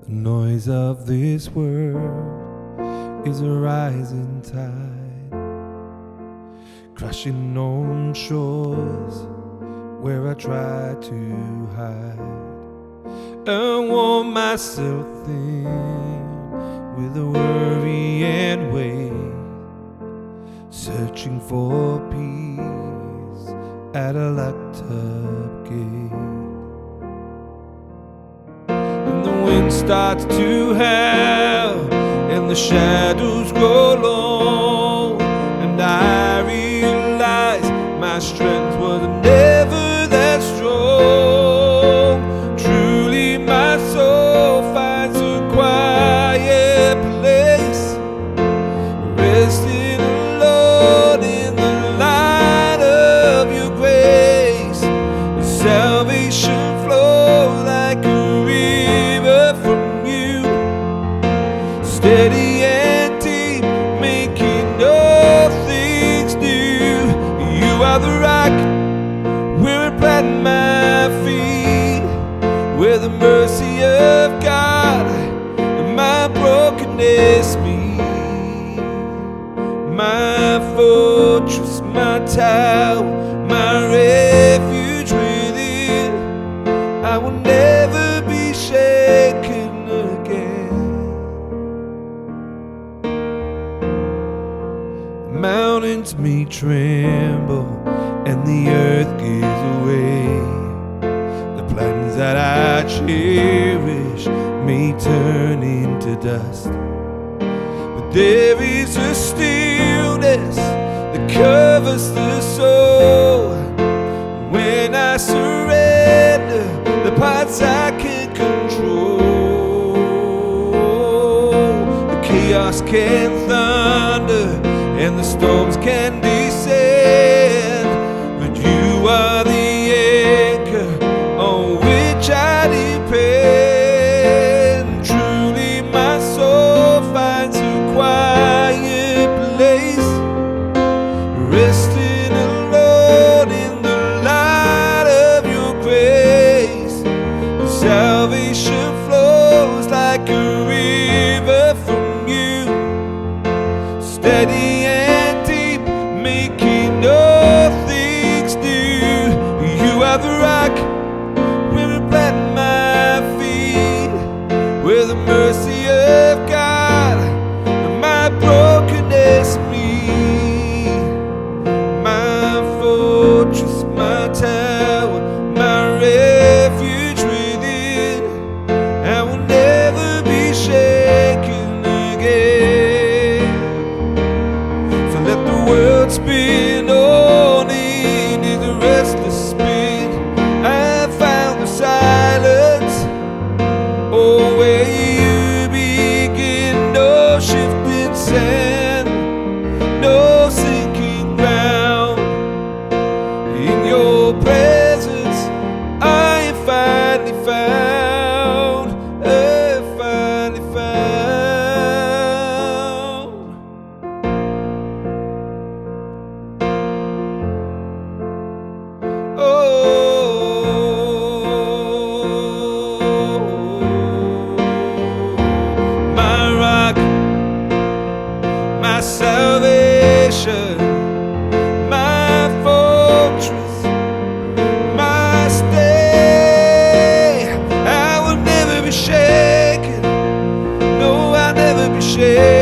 The noise of this world is a rising tide, crashing on shores where I try to hide and warm myself thin with a worry and weight, searching for peace at a locked up gate. And the wind starts to howl and the shadows grow long, and I realize my strength was never that strong. Truly my soul finds a quiet place, resting alone in the light of your grace. Salvation flows like a river from you, steady and deep, making all things new. You are the rock where I plant my feet, where the mercy of God and my brokenness meet. My fortress, my tower, my refuge within, I will never be shaken again. The mountains may tremble and the earth gives way, the plans that I cherish may turn into dust, but there is a stillness that covers the soul when I surrender the parts I can't control. The chaos can thunder and the storms can descend, but you are the anchor on which I depend. Truly my soul finds a quiet place, resting alone in the light of your grace. Salvation flows like a river from you, steady and deep, making all things new. You are the rock where I plant my feet, where the mercy of God and my brokenness meet. My fortress, my tower, my refuge within, I will never be shaken again. So let the world spin on in the restless spin. I found the silence, oh, where you begin. No shifting sand, no sinking ground. In your presence I finally found, I finally found. My rock, my salvation, my fortress, my stay. I will never be shaken, no, I'll never be shaken.